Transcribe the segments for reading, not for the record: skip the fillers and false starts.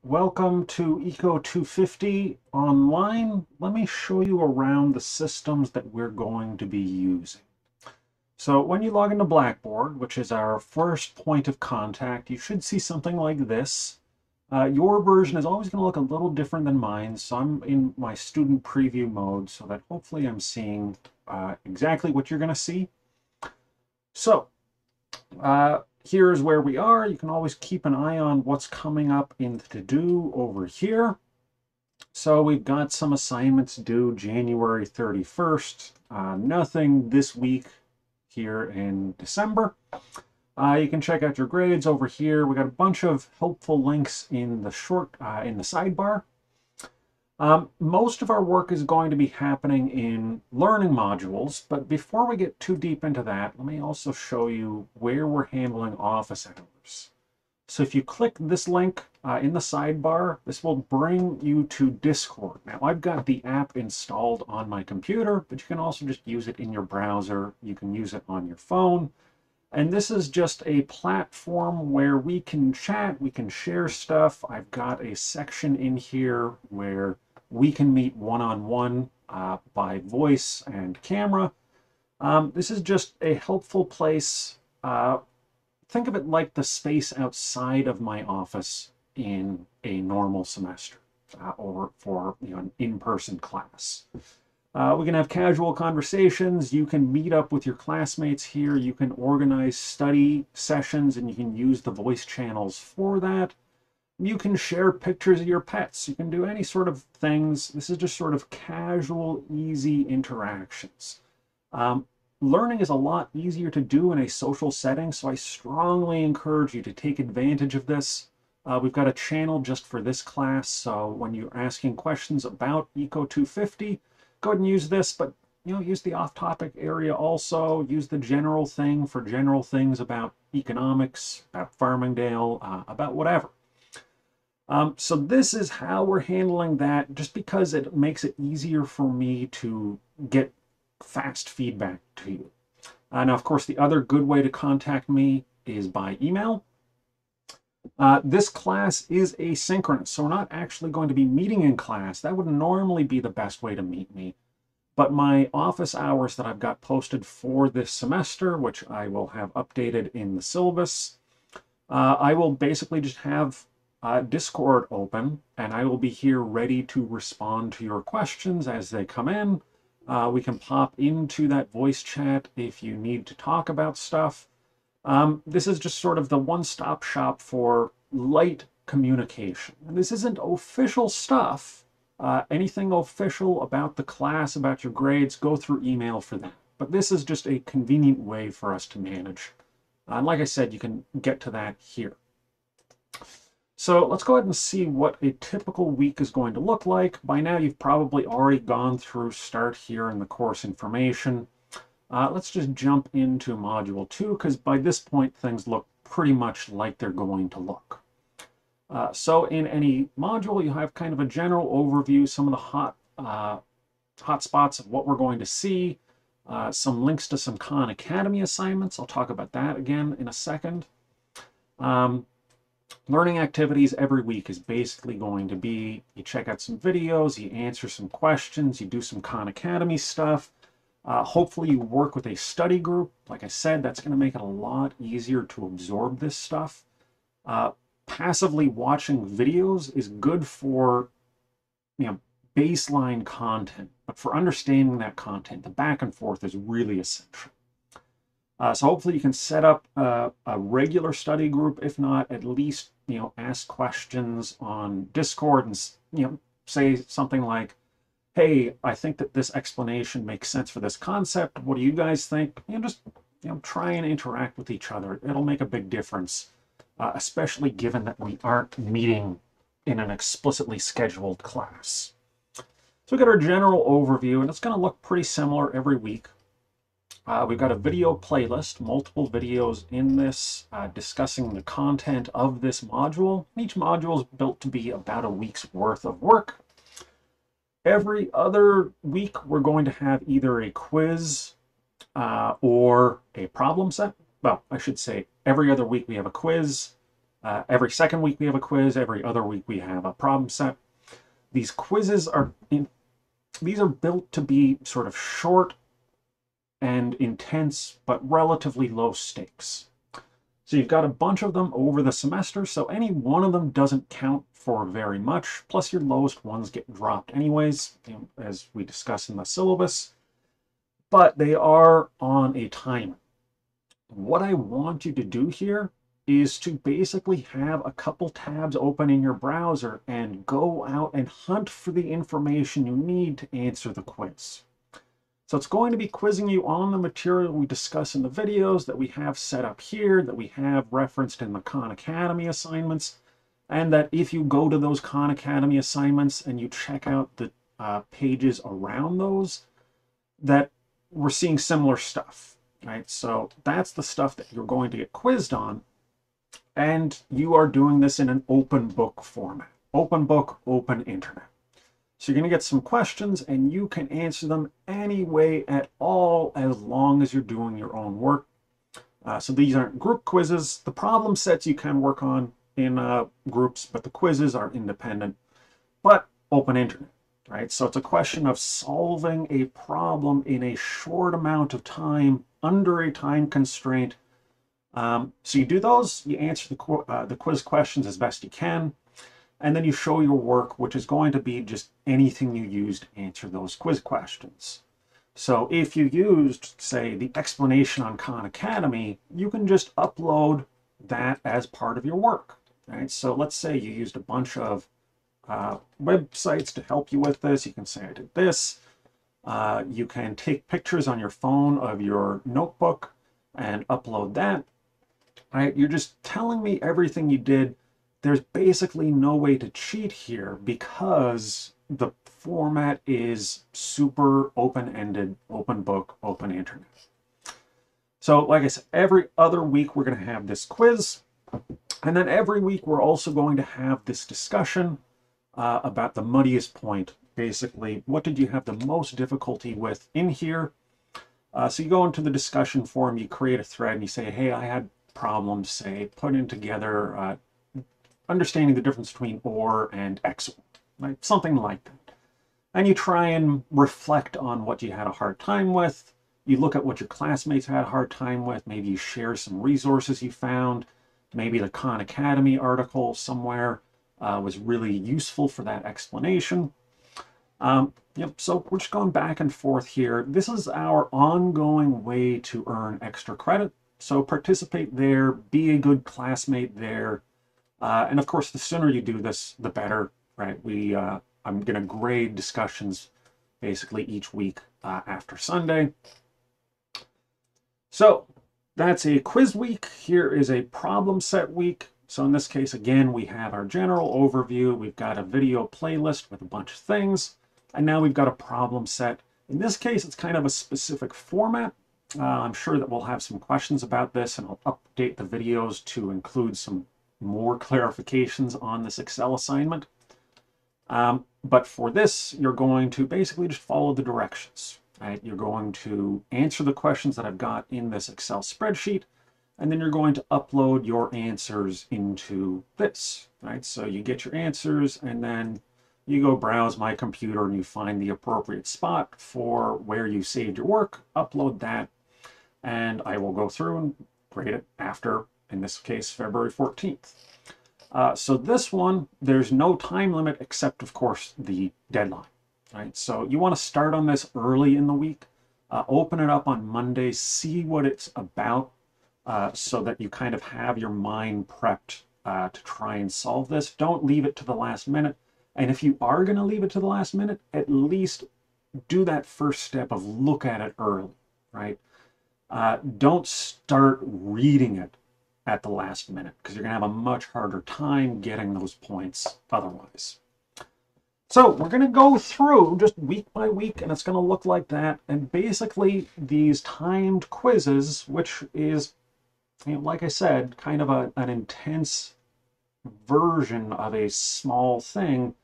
Welcome to Eco 250 online. Let me show you around the systems that we're going to be using. So when you log into Blackboard, which is our first point of contact, you should see something like this. Your version is always going to look a little different than mine, so I'm in my student preview mode so that hopefully I'm seeing exactly what you're going to see. So here's where we are. You can always keep an eye on what's coming up in the to-do over here. So we've got some assignments due January 31st. Nothing this week here in December. You can check out your grades over here. We got a bunch of helpful links in the sidebar. Most of our work is going to be happening in learning modules, but before we get too deep into that, let me also show you where we're handling office hours. So if you click this link in the sidebar, this will bring you to Discord. Now I've got the app installed on my computer, but you can also just use it in your browser. You can use it on your phone. And this is just a platform where we can chat, we can share stuff. I've got a section in here where we can meet one-on-one by voice and camera. This is just a helpful place. Think of it like the space outside of my office in a normal semester or for an in-person class. We can have casual conversations. You can meet up with your classmates here. You can organize study sessions and you can use the voice channels for that. You can share pictures of your pets. You can do any sort of things. This is just sort of casual, easy interactions. Learning is a lot easier to do in a social setting, so I strongly encourage you to take advantage of this. We've got a channel just for this class, so when you're asking questions about Eco 250, go ahead and use this, but use the off-topic area also. Use the general thing for general things about economics, about Farmingdale, about whatever. So this is how we're handling that, just because it makes it easier for me to get fast feedback to you. Now, of course, the other good way to contact me is by email. This class is asynchronous, so we're not actually going to be meeting in class. That would normally be the best way to meet me. But my office hours that I've got posted for this semester, which I will have updated in the syllabus, I will basically just have Discord open, and I will be here ready to respond to your questions as they come in. We can pop into that voice chat if you need to talk about stuff. This is just sort of the one-stop shop for light communication. And this isn't official stuff. Anything official about the class, about your grades, go through email for that. But this is just a convenient way for us to manage. And like I said, you can get to that here. So let's go ahead and see what a typical week is going to look like. By now, you've probably already gone through start here in the course information. Let's just jump into Module 2, because by this point, things look pretty much like they're going to look. So in any module, you have kind of a general overview, some of the hot spots of what we're going to see, some links to some Khan Academy assignments. I'll talk about that again in a second. Learning activities every week is basically going to be, you check out some videos, you answer some questions, you do some Khan Academy stuff. Hopefully you work with a study group. Like I said, that's going to make it a lot easier to absorb this stuff. Passively watching videos is good for baseline content, but for understanding that content, the back and forth is really essential. So hopefully you can set up a regular study group. If not, at least ask questions on Discord and say something like, hey, I think that this explanation makes sense for this concept. What do you guys think? Just try and interact with each other. It'll make a big difference, especially given that we aren't meeting in an explicitly scheduled class. So we've got our general overview, and it's going to look pretty similar every week. We've got a video playlist, multiple videos in this discussing the content of this module. Each module is built to be about a week's worth of work. Every other week, we're going to have either a quiz or a problem set. Well, I should say every other week we have a quiz, Every second week we have a quiz. Every other week we have a problem set. These quizzes these are built to be sort of short and intense, but relatively low stakes. So you've got a bunch of them over the semester, so any one of them doesn't count for very much, plus your lowest ones get dropped anyways, as we discuss in the syllabus, but they are on a timer. What I want you to do here is to basically have a couple tabs open in your browser and go out and hunt for the information you need to answer the quiz. So it's going to be quizzing you on the material we discuss in the videos that we have set up here, that we have referenced in the Khan Academy assignments, and that if you go to those Khan Academy assignments and you check out the pages around those, that we're seeing similar stuff, right? So that's the stuff that you're going to get quizzed on, and you are doing this in an open book format. Open book, open internet. So you're going to get some questions and you can answer them any way at all as long as you're doing your own work. So these aren't group quizzes. The problem sets you can work on in groups, but the quizzes are independent, but open internet, right? So it's a question of solving a problem in a short amount of time under a time constraint. So you do those, you answer the quiz questions as best you can, and then you show your work, which is going to be just anything you use to answer those quiz questions. So if you used, say, the explanation on Khan Academy, you can just upload that as part of your work, right? So let's say you used a bunch of websites to help you with this. You can say, I did this. You can take pictures on your phone of your notebook and upload that, right? You're just telling me everything you did. There's basically no way to cheat here because the format is super open-ended, open book, open internet. So like I said, every other week we're going to have this quiz. And then every week we're also going to have this discussion about the muddiest point. Basically, what did you have the most difficulty with in here? So you go into the discussion forum, you create a thread, and you say, hey, I had problems, say, putting together understanding the difference between OR and XOR, right? Something like that. And you try and reflect on what you had a hard time with. You look at what your classmates had a hard time with. Maybe you share some resources you found. Maybe the Khan Academy article somewhere was really useful for that explanation. So we're just going back and forth here. This is our ongoing way to earn extra credit. So participate there, be a good classmate there. And of course, the sooner you do this, the better, right? I'm going to grade discussions basically each week after Sunday. So that's a quiz week. Here is a problem set week. So in this case, again, we have our general overview. We've got a video playlist with a bunch of things. And now we've got a problem set. In this case, it's kind of a specific format. I'm sure that we'll have some questions about this, and I'll update the videos to include some more clarifications on this Excel assignment. But for this, you're going to basically just follow the directions, right? You're going to answer the questions that I've got in this Excel spreadsheet, and then you're going to upload your answers into this, right? So you get your answers, and then you go browse my computer and you find the appropriate spot for where you saved your work, upload that, and I will go through and grade it after, in this case, February 14th. So this one, there's no time limit except, of course, the deadline, right? So you want to start on this early in the week, open it up on Monday, see what it's about, so that you kind of have your mind prepped to try and solve this. Don't leave it to the last minute. And if you are going to leave it to the last minute, at least do that first step of look at it early, right? Don't start reading it at the last minute, because you're going to have a much harder time getting those points otherwise. So we're going to go through just week by week, and it's going to look like that. And basically these timed quizzes, which is, like I said, kind of an intense version of a small thing,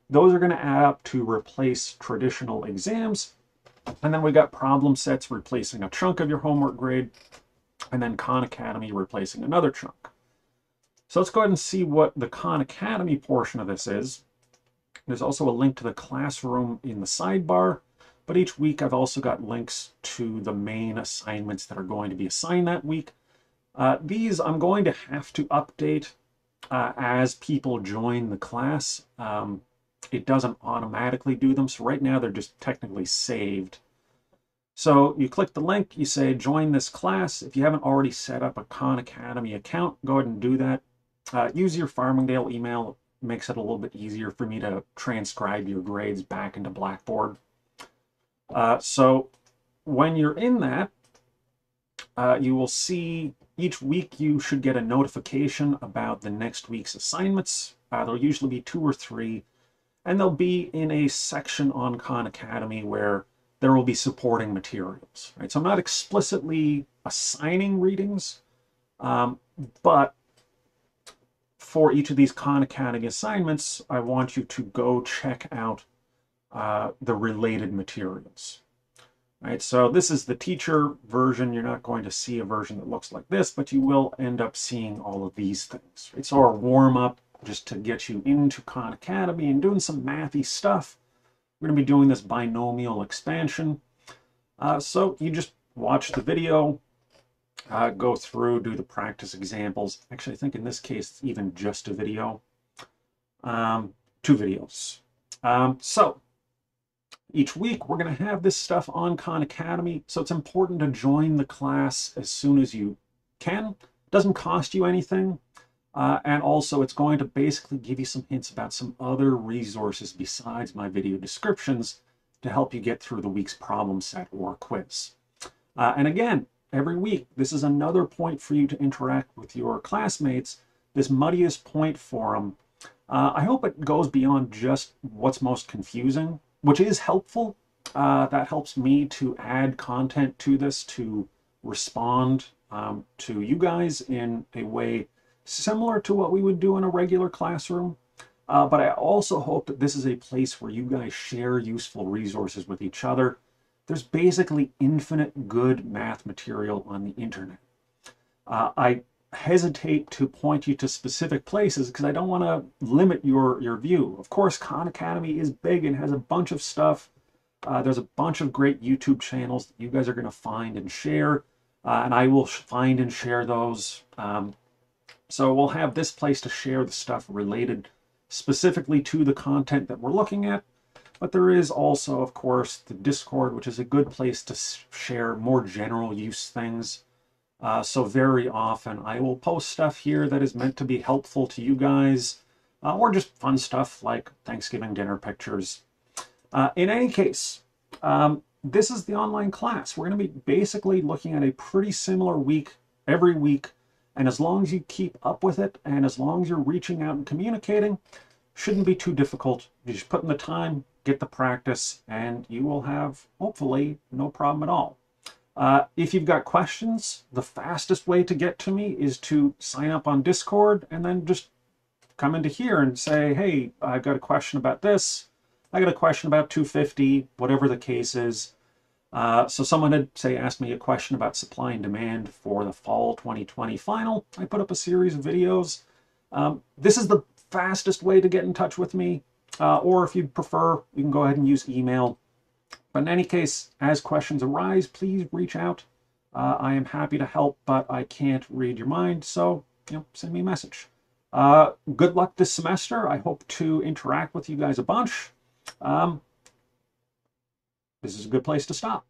those are going to add up to replace traditional exams. And then we got problem sets replacing a chunk of your homework grade, and then Khan Academy replacing another chunk. So let's go ahead and see what the Khan Academy portion of this is. There's also a link to the classroom in the sidebar, but each week I've also got links to the main assignments that are going to be assigned that week. These I'm going to have to update as people join the class. It doesn't automatically do them, so right now they're just technically saved. So you click the link, you say join this class. If you haven't already set up a Khan Academy account, go ahead and do that. Use your Farmingdale email. It makes it a little bit easier for me to transcribe your grades back into Blackboard. So when you're in that, you will see each week you should get a notification about the next week's assignments. There'll usually be 2 or 3, and they'll be in a section on Khan Academy where there will be supporting materials. Right? So I'm not explicitly assigning readings, but for each of these Khan Academy assignments, I want you to go check out the related materials. Right, so this is the teacher version. You're not going to see a version that looks like this, but you will end up seeing all of these things. Right? So our warm-up, just to get you into Khan Academy and doing some mathy stuff. We're going to be doing this binomial expansion. So you just watch the video, go through, do the practice examples. Actually, I think in this case, it's even just a video. 2 videos. So each week, we're going to have this stuff on Khan Academy, so it's important to join the class as soon as you can. It doesn't cost you anything, and also it's going to basically give you some hints about some other resources besides my video descriptions to help you get through the week's problem set or quiz. And again, every week, this is another point for you to interact with your classmates, this Muddiest Point forum. I hope it goes beyond just what's most confusing, which is helpful. That helps me to add content to this, to respond to you guys in a way similar to what we would do in a regular classroom. But I also hope that this is a place where you guys share useful resources with each other. There's basically infinite good math material on the internet. I hesitate to point you to specific places because I don't want to limit your view. Of course, Khan Academy is big and has a bunch of stuff. There's a bunch of great YouTube channels that you guys are going to find and share, and I will find and share those. So we'll have this place to share the stuff related specifically to the content that we're looking at. But there is also, of course, the Discord, which is a good place to share more general use things. So very often I will post stuff here that is meant to be helpful to you guys, or just fun stuff like Thanksgiving dinner pictures. In any case, this is the online class. We're going to be basically looking at a pretty similar week every week. And as long as you keep up with it, and as long as you're reaching out and communicating, shouldn't be too difficult. You just put in the time, get the practice, and you will have, hopefully, no problem at all. If you've got questions, the fastest way to get to me is to sign up on Discord and then just come into here and say, hey, I've got a question about this. I got a question about 250, whatever the case is. So someone had, say, asked me a question about supply and demand for the fall 2020 final. I put up a series of videos. This is the fastest way to get in touch with me. Or if you prefer, you can go ahead and use email. But in any case, as questions arise, please reach out. I am happy to help, but I can't read your mind, so send me a message. Good luck this semester. I hope to interact with you guys a bunch. This is a good place to stop.